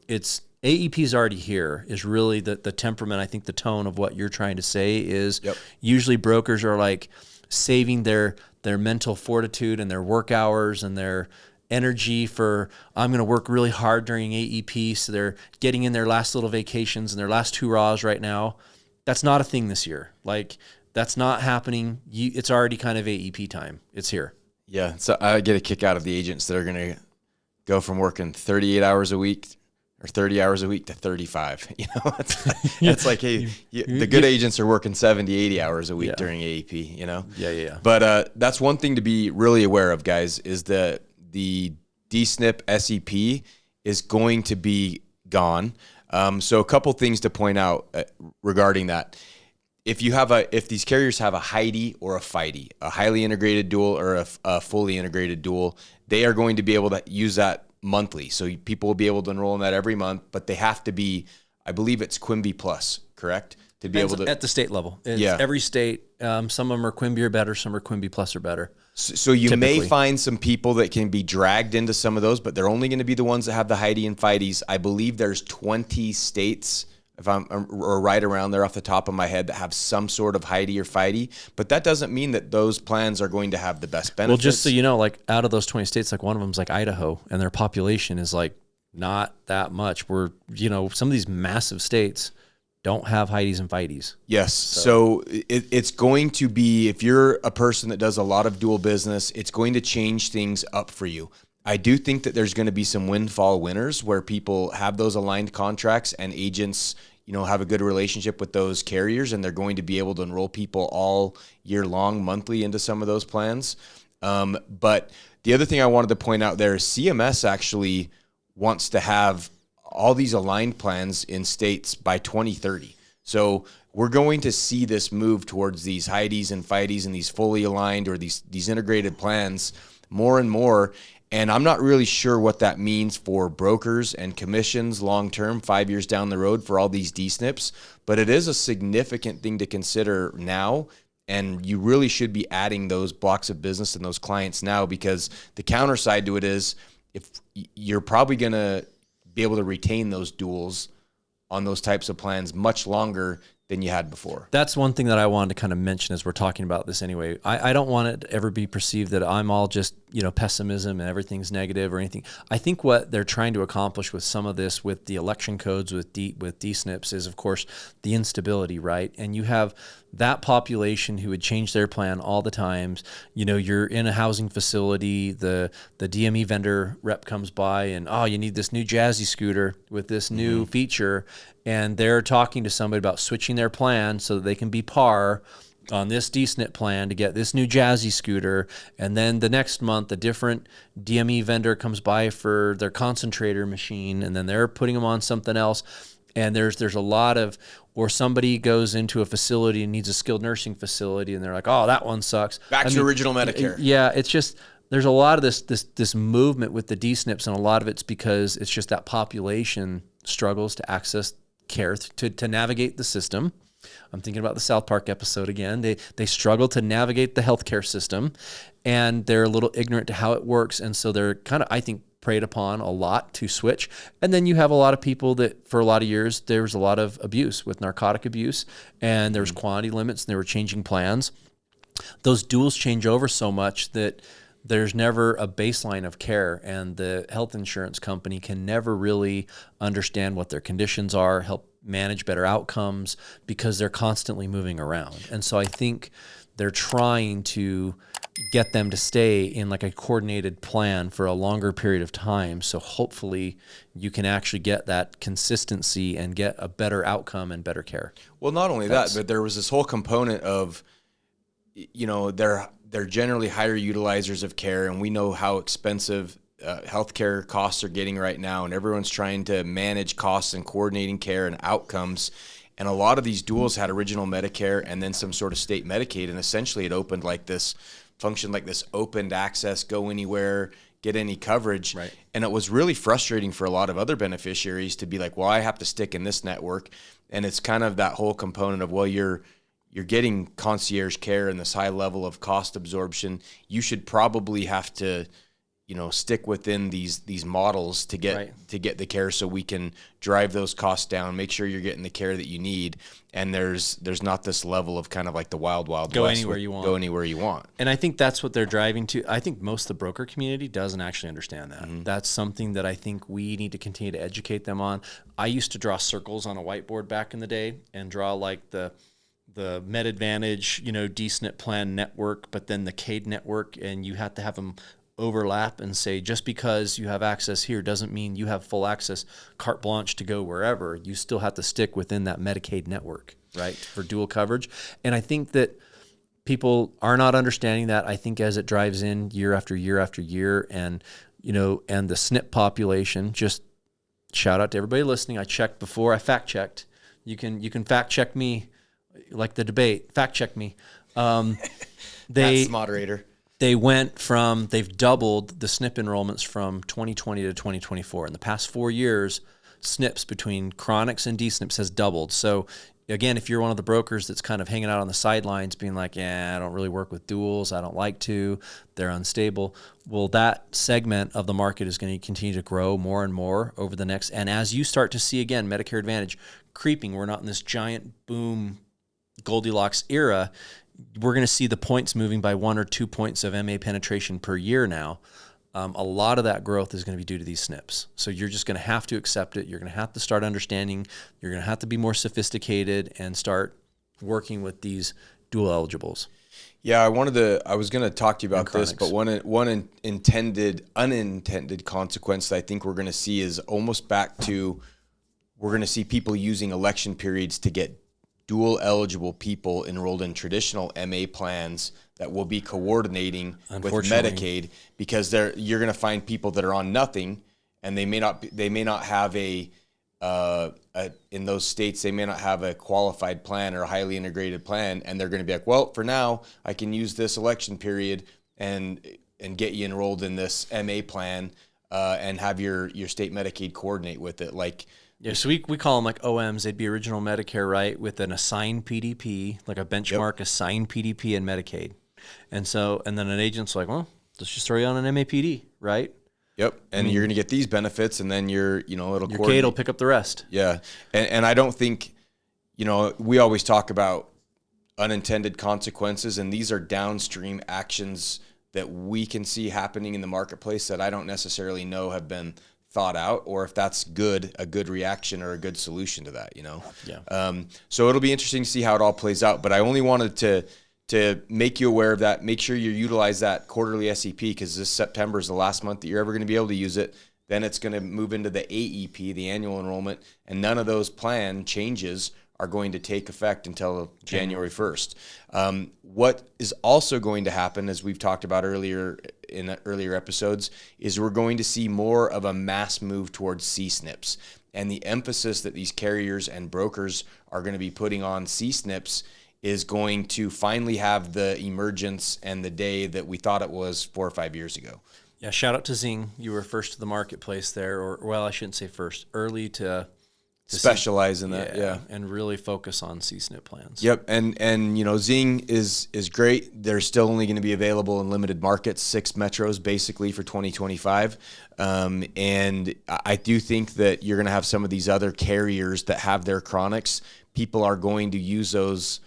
[SPEAKER 2] It's AEP's already here is really the temperament. I think the tone of what you're trying to say is usually brokers are like saving their mental fortitude and their work hours and their energy for, I'm going to work really hard during AEP. So they're getting in their last little vacations and their last hurrahs right now. That's not a thing this year. Like, that's not happening. It's already kind of AEP time. It's here.
[SPEAKER 1] Yeah. So I get a kick out of the agents that are going to go from working 38 hours a week or 30 hours a week to 35. You know, it's like, hey, the good agents are working 70, 80 hours a week during AEP, you know?
[SPEAKER 2] Yeah.
[SPEAKER 1] But that's one thing to be really aware of, guys, is that the D-Snip SEP is going to be gone. So a couple things to point out regarding that. If these carriers have a HIDE or a FIDE, a highly integrated dual or a fully integrated dual, they are going to be able to use that monthly. So people will be able to enroll in that every month, but they have to be, I believe it's Quimby Plus, correct? To be able to
[SPEAKER 2] at the state level. Every state, some of them are Quimby or better, some are Quimby Plus or better.
[SPEAKER 1] So you typically may find some people that can be dragged into some of those, but they're only going to be the ones that have the HIDE and FIDEs. I believe there's 20 states if I'm or right around there off the top of my head, that have some sort of Heidi or Fighty, but that doesn't mean that those plans are going to have the best benefits.
[SPEAKER 2] Well, just so you know, like out of those 20 states, like one of them's like Idaho, and their population is like not that much. We're, you know, some of these massive states don't have Heidis and Fighties.
[SPEAKER 1] Yes. So it's going to be, if you're a person that does a lot of dual business, it's going to change things up for you. I do think that there's going to be some windfall winners where people have those aligned contracts and agents, you know, have a good relationship with those carriers, and they're going to be able to enroll people all year long, monthly into some of those plans. But the other thing I wanted to point out there is CMS actually wants to have all these aligned plans in states by 2030. So we're going to see this move towards these Heidis and Fighties and these fully aligned or these integrated plans more and more. And I'm not really sure what that means for brokers and commissions long-term, 5 years down the road for all these D-Snips, but it is a significant thing to consider now. And you really should be adding those blocks of business and those clients now, because the counter side to it is, if you're probably going to be able to retain those duals on those types of plans much longer than you had before.
[SPEAKER 2] That's one thing that I wanted to kind of mention as we're talking about this anyway. I don't want it to ever be perceived that I'm all just, you know, pessimism and everything's negative or anything. I think what they're trying to accomplish with some of this, with the election codes, with D-Snips, is of course the instability, right? And you have that population who would change their plan all the times. You know, you're in a housing facility, the DME vendor rep comes by and, oh, you need this new Jazzy scooter with this new feature. And they're talking to somebody about switching their plan so that they can be par on this D-Snip plan to get this new Jazzy scooter. And then the next month, a different DME vendor comes by for their concentrator machine, and then they're putting them on something else. And there's a lot of, or somebody goes into a facility and needs a skilled nursing facility, and they're like, oh, that one sucks.
[SPEAKER 1] Back to original Medicare.
[SPEAKER 2] Yeah, it's just, there's a lot of this movement with the D-Snips, and a lot of it's because it's just that population struggles to access care, to navigate the system. I'm thinking about the South Park episode again. They struggle to navigate the healthcare system, and they're a little ignorant to how it works. And so they're kind of, I think, preyed upon a lot to switch. And then you have a lot of people that for a lot of years, there was a lot of abuse with narcotic abuse, and there was quantity limits, and they were changing plans. Those duals change over so much that there's never a baseline of care, and the health insurance company can never really understand what their conditions are, help manage better outcomes, because they're constantly moving around. And so I think they're trying to get them to stay in like a coordinated plan for a longer period of time. So hopefully you can actually get that consistency and get a better outcome and better care.
[SPEAKER 1] Well, not only that, but there was this whole component of, you know, they're generally higher utilizers of care, and we know how expensive healthcare costs are getting right now, and everyone's trying to manage costs and coordinating care and outcomes. And a lot of these duals had original Medicare and then some sort of state Medicaid, and essentially it opened like this, functioned like this opened access, go anywhere, get any coverage.
[SPEAKER 2] Right.
[SPEAKER 1] And it was really frustrating for a lot of other beneficiaries to be like, well, I have to stick in this network. And it's kind of that whole component of, well, you're getting concierge care and this high level of cost absorption. You should probably have to, you know, stick within these models to get the care, so we can drive those costs down, make sure you're getting the care that you need. And there's not this level of kind of like the wild west.
[SPEAKER 2] Go anywhere you want.
[SPEAKER 1] Go anywhere you want.
[SPEAKER 2] And I think that's what they're driving to. I think most of the broker community doesn't actually understand that. Mm-hmm. That's something that I think we need to continue to educate them on. I used to draw circles on a whiteboard back in the day and draw like the Med Advantage, you know, D-Snip plan network, but then the CADE network, and you have to have them overlap and say, just because you have access here doesn't mean you have full access, carte blanche to go wherever. You still have to stick within that Medicaid network, right, for dual coverage. And I think that people are not understanding that. I think as it drives in year after year after year, and, you know, and the SNP population, just shout out to everybody listening. I checked before, I fact checked. You can fact check me, like the debate, fact check me.
[SPEAKER 1] That's the moderator.
[SPEAKER 2] They've doubled the SNP enrollments from 2020 to 2024. In the past 4 years, SNPs between chronics and D-SNPs has doubled. So again, if you're one of the brokers that's kind of hanging out on the sidelines being like, yeah, I don't really work with duals, I don't like to, they're unstable. Well, that segment of the market is going to continue to grow more and more over the next, and as you start to see, again, Medicare Advantage creeping, we're not in this giant boom Goldilocks era, we're going to see the points moving by 1 or 2 points of MA penetration per year now. A lot of that growth is going to be due to these SNPs. So you're just going to have to accept it. You're going to have to start understanding. You're going to have to be more sophisticated and start working with these dual eligibles.
[SPEAKER 1] Yeah, I was going to talk to you about this, but one unintended consequence that I think we're going to see is almost back to, we're going to see people using election periods to get dual eligible people enrolled in traditional MA plans that will be coordinating with Medicaid, because you're going to find people that are on nothing, and they may not have in those states, they may not have a qualified plan or a highly integrated plan, and they're going to be like, well, for now I can use this election period and get you enrolled in this MA plan, and have your state Medicaid coordinate with it. Like,
[SPEAKER 2] yeah, so we call them like OMs. They'd be original Medicare, right, with an assigned PDP, like a benchmark assigned PDP and Medicaid. And then an agent's like, well, let's just throw you on an MAPD, right?
[SPEAKER 1] Yep. And you're going to get these benefits, and then your
[SPEAKER 2] Kate will pick up the rest.
[SPEAKER 1] Yeah. And I don't think, we always talk about unintended consequences, and these are downstream actions that we can see happening in the marketplace that I don't necessarily know have been thought out, or if that's a good reaction or a good solution to that,
[SPEAKER 2] Yeah.
[SPEAKER 1] So it'll be interesting to see how it all plays out. But I only wanted to make you aware of that. Make sure you utilize that quarterly SEP, because this September is the last month that you're ever going to be able to use it. Then it's going to move into the AEP, the annual enrollment, and none of those plan changes are going to take effect until January 1st. What is also going to happen, as we've talked about earlier in earlier episodes, is we're going to see more of a mass move towards C-SNPs. And the emphasis that these carriers and brokers are going to be putting on C-SNPs is going to finally have the emergence and the day that we thought it was 4 or 5 years ago.
[SPEAKER 2] Yeah, shout out to Zing. You were first to the marketplace there, or, well, I shouldn't say first, early to
[SPEAKER 1] specialize in that, yeah,
[SPEAKER 2] and really focus on C-SNP plans.
[SPEAKER 1] Yep, and Zing is great. They're still only going to be available in limited markets, 6 metros basically for 2025. And I do think that you're going to have some of these other carriers that have their chronics. People are going to use those,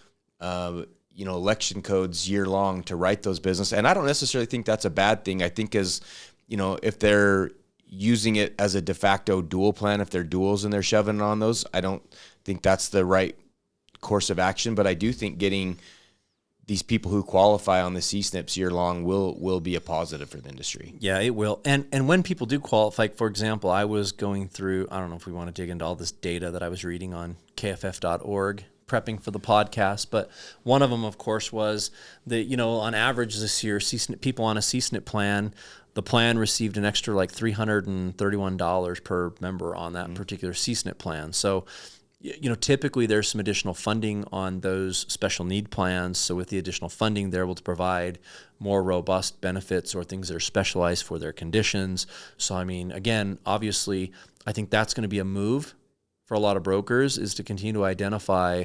[SPEAKER 1] election codes year long to write those business, and I don't necessarily think that's a bad thing. I think if they're using it as a de facto dual plan, if they're duals and they're shoving it on those, I don't think that's the right course of action. But I do think getting these people who qualify on the C-SNPs year long will be a positive for the industry.
[SPEAKER 2] Yeah, it will. And when people do qualify, for example, I was going through, I don't know if we want to dig into all this data that I was reading on kff.org, prepping for the podcast, but one of them, of course, was that, on average this year, people on a C-SNP plan, the plan received an extra like $331 per member on that particular C-SNP plan. So, typically there's some additional funding on those special need plans. So with the additional funding, they're able to provide more robust benefits or things that are specialized for their conditions. So, again, obviously, I think that's going to be a move for a lot of brokers, is to continue to identify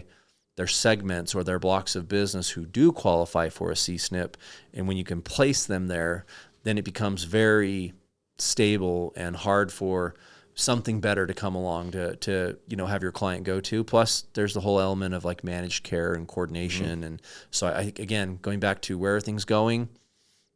[SPEAKER 2] their segments or their blocks of business who do qualify for a C-SNP. And when you can place them there, then it becomes very stable and hard for something better to come along to have your client go to. Plus, there's the whole element of like managed care and coordination. Mm-hmm. And so I think, again, going back to where are things going,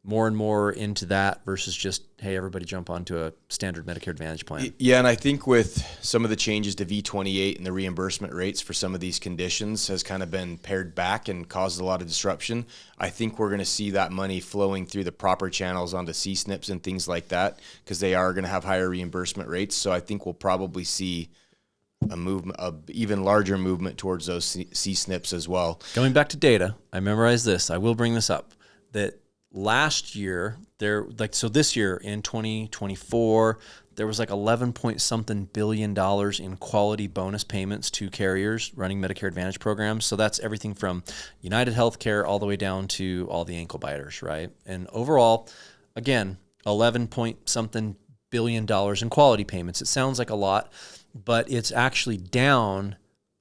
[SPEAKER 2] more and more into that versus just, hey, everybody jump onto a standard Medicare Advantage plan.
[SPEAKER 1] Yeah, and I think with some of the changes to V28 and the reimbursement rates for some of these conditions has kind of been pared back and caused a lot of disruption. I think we're going to see that money flowing through the proper channels onto C-SNPs and things like that, because they are going to have higher reimbursement rates. So I think we'll probably see a even larger movement towards those C-SNPs as well.
[SPEAKER 2] Going back to data, I memorized this. I will bring this up, that last year, this year in 2024, there was like 11 point something billion dollars in quality bonus payments to carriers running Medicare Advantage programs. So that's everything from United Healthcare all the way down to all the ankle biters, right? And overall, again, 11 point something billion dollars in quality payments. It sounds like a lot, but it's actually down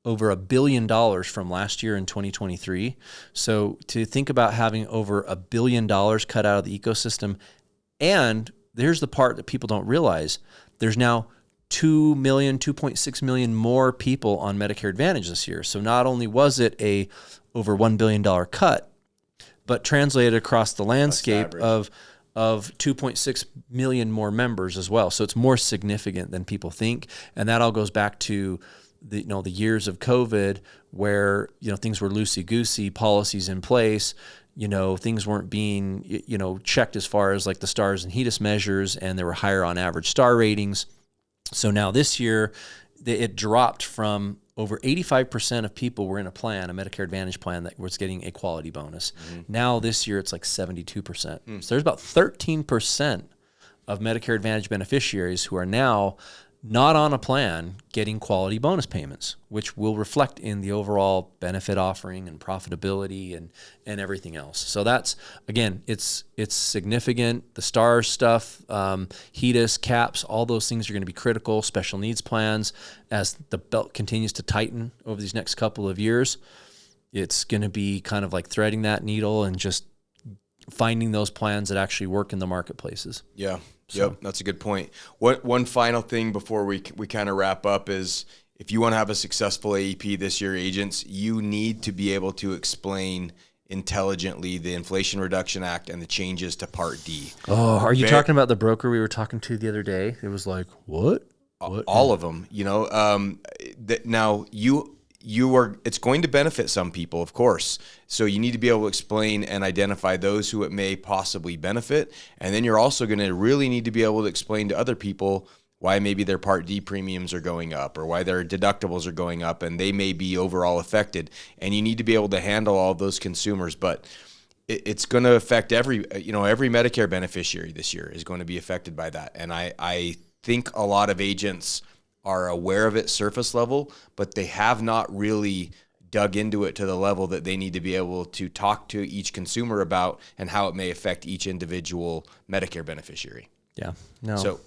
[SPEAKER 2] over $1 billion from last year in 2023. So to think about having over $1 billion cut out of the ecosystem, and there's the part that people don't realize, there's now 2.6 million more people on Medicare Advantage this year. So not only was it a over $1 billion cut, but translated across the landscape of 2.6 million more members as well. So it's more significant than people think. And that all goes back to the years of COVID where, things were loosey-goosey, policies in place, things weren't being, checked as far as like the STARS and HEDIS measures, and there were higher on average star ratings. So now this year it dropped from over 85% of people were in a plan, a Medicare Advantage plan that was getting a quality bonus. Now this year it's like 72%. So there's about 13% of Medicare Advantage beneficiaries who are now not on a plan getting quality bonus payments, which will reflect in the overall benefit offering and profitability and everything else. So that's, again, it's significant. The STARS stuff, HEDIS, CAPS, all those things are going to be critical. Special needs plans, as the belt continues to tighten over these next couple of years, it's going to be kind of like threading that needle and just finding those plans that actually work in the marketplaces.
[SPEAKER 1] Yeah. Yep, that's a good point. One final thing before we kind of wrap up is, if you want to have a successful AEP this year, agents, you need to be able to explain intelligently the Inflation Reduction Act and the changes to Part D.
[SPEAKER 2] Oh, are you talking about the broker we were talking to the other day? It was like, what?
[SPEAKER 1] All of them, now it's going to benefit some people, of course. So you need to be able to explain and identify those who it may possibly benefit. And then you're also going to really need to be able to explain to other people why maybe their Part D premiums are going up or why their deductibles are going up and they may be overall affected. And you need to be able to handle all of those consumers. But it's going to affect every Medicare beneficiary this year is going to be affected by that. And I think a lot of agents are aware of it surface level, but they have not really dug into it to the level that they need to be able to talk to each consumer about and how it may affect each individual Medicare beneficiary.
[SPEAKER 2] Yeah, no,
[SPEAKER 1] so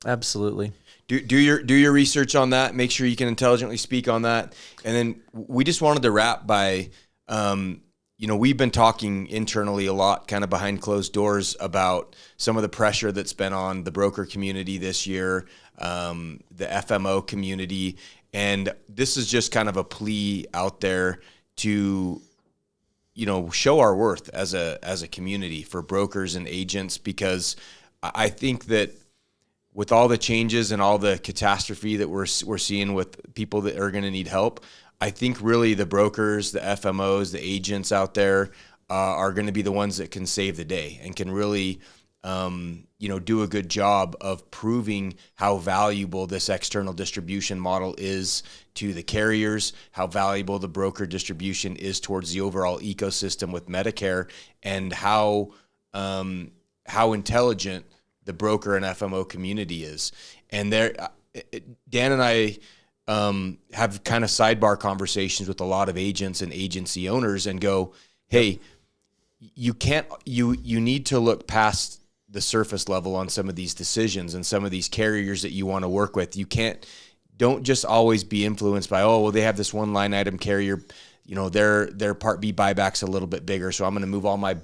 [SPEAKER 2] absolutely.
[SPEAKER 1] Do your research on that. Make sure you can intelligently speak on that. And then we just wanted to wrap by, we've been talking internally a lot, kind of behind closed doors, about some of the pressure that's been on the broker community this year, the FMO community. And this is just kind of a plea out there to, show our worth as a community for brokers and agents, because I think that with all the changes and all the catastrophe that we're seeing with people that are going to need help, I think really the brokers, the FMOs, the agents out there are going to be the ones that can save the day and can really, do a good job of proving how valuable this external distribution model is to the carriers, how valuable the broker distribution is towards the overall ecosystem with Medicare, and how intelligent the broker and FMO community is. And Dan and I have kind of sidebar conversations with a lot of agents and agency owners and go, hey, you need to look past the surface level on some of these decisions and some of these carriers that you want to work with. Don't just always be influenced by, they have this one line item carrier, their Part B buyback's a little bit bigger, so I'm going to move all my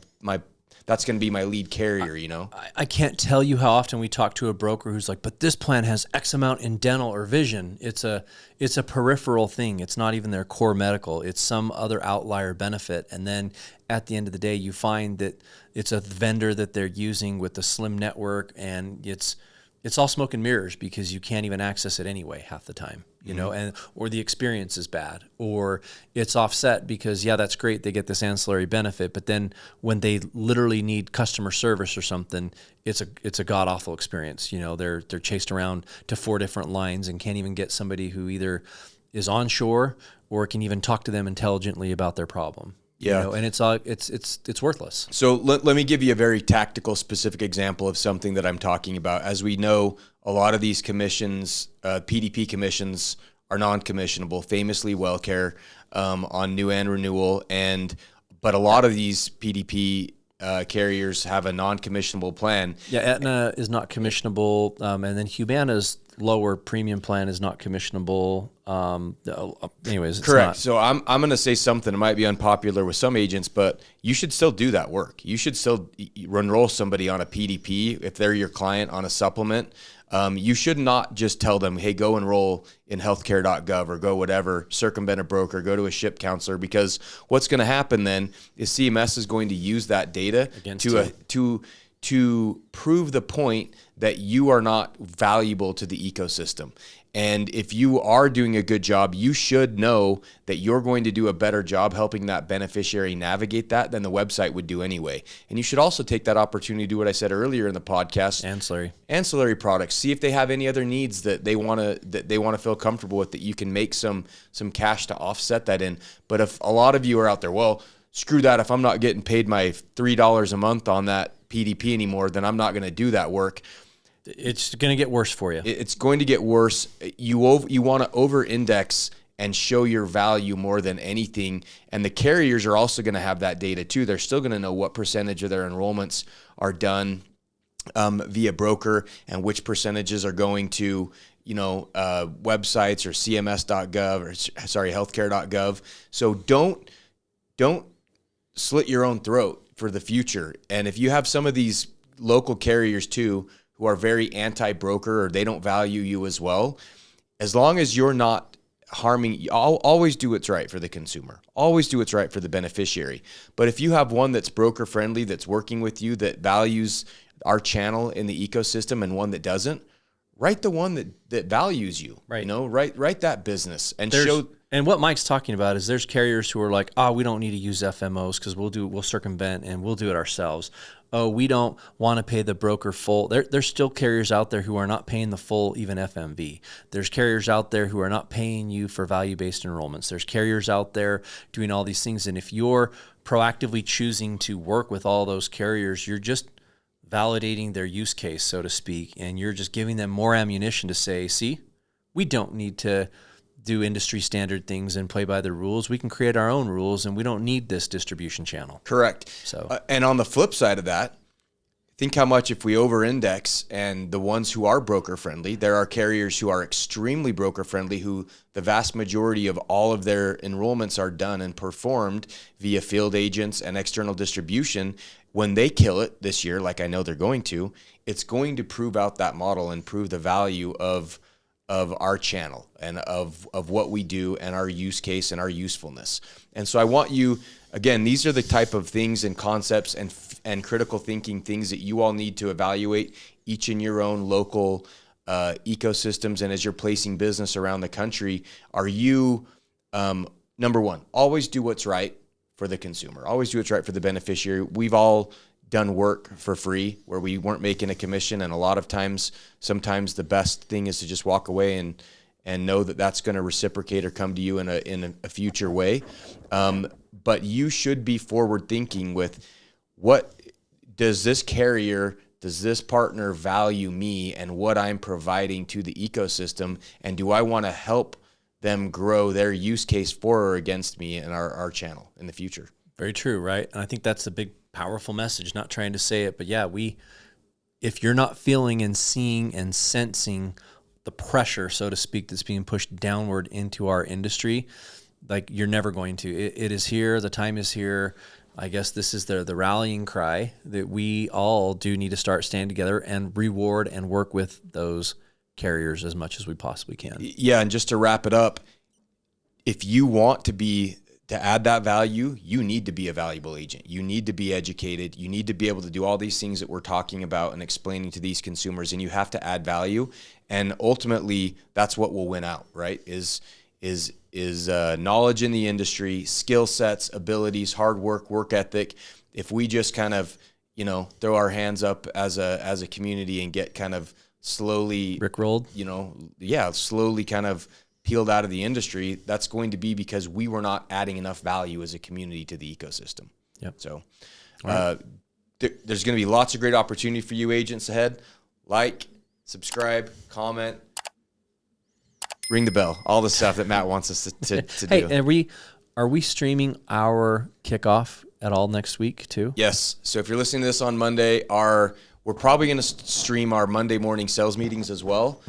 [SPEAKER 1] that's going to be my lead carrier,
[SPEAKER 2] I can't tell you how often we talk to a broker who's like, but this plan has X amount in dental or vision. It's a peripheral thing. It's not even their core medical. It's some other outlier benefit. And then at the end of the day, you find that it's a vendor that they're using with a slim network, and it's all smoke and mirrors because you can't even access it anyway half the time, or the experience is bad, or it's offset because, that's great, they get this ancillary benefit, but then when they literally need customer service or something, it's a god-awful experience. They're chased around to 4 different lines and can't even get somebody who either is onshore or can even talk to them intelligently about their problem.
[SPEAKER 1] Yeah.
[SPEAKER 2] And it's worthless.
[SPEAKER 1] So let me give you a very tactical, specific example of something that I'm talking about. As we know, a lot of these commissions, PDP commissions, are non-commissionable, famously WellCare on new and renewal. But a lot of these PDP carriers have a non-commissionable plan.
[SPEAKER 2] Yeah, Aetna is not commissionable, and then Humana's lower premium plan is not commissionable. Anyways, it's
[SPEAKER 1] correct.
[SPEAKER 2] not.
[SPEAKER 1] So I'm going to say something that might be unpopular with some agents, but you should still do that work. You should still enroll somebody on a PDP if they're your client on a supplement. You should not just tell them, hey, go enroll in healthcare.gov or go whatever, circumvent a broker, go to a SHIP counselor, because what's going to happen then is CMS is going to use that data to prove the point that you are not valuable to the ecosystem. And if you are doing a good job, you should know that you're going to do a better job helping that beneficiary navigate that than the website would do anyway. And you should also take that opportunity to do what I said earlier in the podcast. Ancillary products. See if they have any other needs that they want to feel comfortable with, that you can make some cash to offset that in. But if a lot of you are out there, well, screw that. If I'm not getting paid my $3 a month on that PDP anymore, then I'm not going to do that work.
[SPEAKER 2] It's going to get worse for you.
[SPEAKER 1] It's going to get worse. You want to over-index and show your value more than anything. And the carriers are also going to have that data too. They're still going to know what percentage of their enrollments are done via broker and which percentages are going to websites or cms.gov or healthcare.gov. So don't slit your own throat for the future. And if you have some of these local carriers too who are very anti-broker or they don't value you as well, as long as you're not harming, always do what's right for the consumer. Always do what's right for the beneficiary. But if you have one that's broker friendly, that's working with you, that values our channel in the ecosystem, and one that doesn't, write the one that values you.
[SPEAKER 2] Right.
[SPEAKER 1] Write that business and show.
[SPEAKER 2] And what Mike's talking about is there's carriers who are like, we don't need to use FMOs because we'll circumvent and we'll do it ourselves. Oh, we don't want to pay the broker full. There's still carriers out there who are not paying the full even FMV. There's carriers out there who are not paying you for value-based enrollments. There's carriers out there doing all these things. And if you're proactively choosing to work with all those carriers, you're just validating their use case, so to speak, and you're just giving them more ammunition to say, see, we don't need to do industry standard things and play by the rules. We can create our own rules, and we don't need this distribution channel.
[SPEAKER 1] Correct.
[SPEAKER 2] So,
[SPEAKER 1] and on the flip side of that, think how much if we over-index, and the ones who are broker-friendly, there are carriers who are extremely broker-friendly, who the vast majority of all of their enrollments are done and performed via field agents and external distribution. When they kill it this year, like I know they're going to, it's going to prove out that model and prove the value of our channel and of what we do and our use case and our usefulness. And so I want you, again, these are the type of things and concepts and critical thinking things that you all need to evaluate each in your own local ecosystems. And as you're placing business around the country, are you, number one, always do what's right for the consumer. Always do what's right for the beneficiary. We've all done work for free where we weren't making a commission, and a lot of times, sometimes the best thing is to just walk away and know that that's going to reciprocate or come to you in a future way. But you should be forward thinking with, what does this carrier, does this partner value me and what I'm providing to the ecosystem, and do I want to help them grow their use case for or against me and our channel in the future?
[SPEAKER 2] Very true, right? And I think that's a big, powerful message, not trying to say it, but yeah, if you're not feeling and seeing and sensing the pressure, so to speak, that's being pushed downward into our industry, like, you're never going to. It is here. The time is here. I guess this is the rallying cry that we all do need to start standing together and reward and work with those carriers as much as we possibly can.
[SPEAKER 1] Yeah, and just to wrap it up, if you want to add that value, you need to be a valuable agent. You need to be educated. You need to be able to do all these things that we're talking about and explaining to these consumers, and you have to add value. And ultimately, that's what will win out, right? Is knowledge in the industry, skill sets, abilities, hard work ethic. If we just kind of, throw our hands up as a community and get kind of slowly
[SPEAKER 2] rickrolled,
[SPEAKER 1] slowly kind of peeled out of the industry, that's going to be because we were not adding enough value as a community to the ecosystem.
[SPEAKER 2] Yep.
[SPEAKER 1] So there's going to be lots of great opportunity for you agents ahead. Like, subscribe, comment, ring the bell, all the stuff that Matt wants us to
[SPEAKER 2] hey,
[SPEAKER 1] do.
[SPEAKER 2] And are we streaming our kickoff at all next week too?
[SPEAKER 1] Yes. So if you're listening to this on Monday, we're we're probably going to stream our Monday morning sales meetings as well.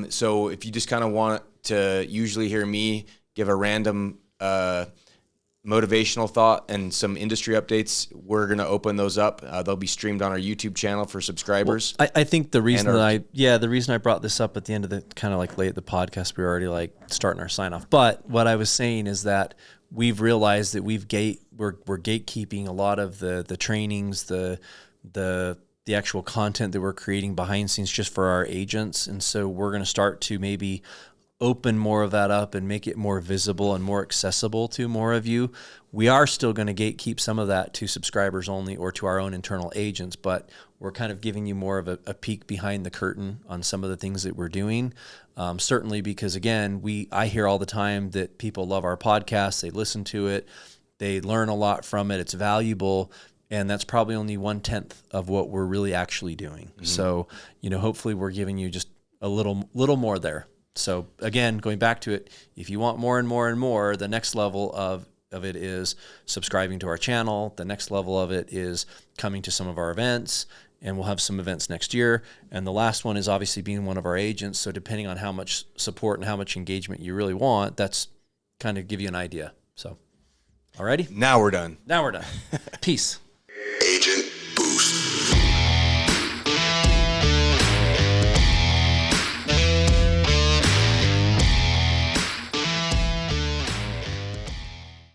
[SPEAKER 1] So if you just kind of want to usually hear me give a random motivational thought and some industry updates, we're going to open those up. They'll be streamed on our YouTube channel for subscribers.
[SPEAKER 2] Well, I think the reason the reason I brought this up at the end of the kind of like late at the podcast, we were already like starting our sign off. But what I was saying is that we've realized that we're gatekeeping a lot of the trainings, the actual content that we're creating behind the scenes just for our agents. And so we're going to start to maybe open more of that up and make it more visible and more accessible to more of you. We are still going to gatekeep some of that to subscribers only or to our own internal agents, but we're kind of giving you more of a peek behind the curtain on some of the things that we're doing. Certainly because, again, I hear all the time that people love our podcast. They listen to it. They learn a lot from it. It's valuable. And that's probably only 1/10 of what we're really actually doing. Mm-hmm. So, hopefully we're giving you just a little more there. So again, going back to it, if you want more and more and more, the next level of it is subscribing to our channel. The next level of it is coming to some of our events, and we'll have some events next year. And the last one is obviously being one of our agents. So depending on how much support and how much engagement you really want, that's kind of give you an idea. So, alrighty.
[SPEAKER 1] Now we're done.
[SPEAKER 2] Peace.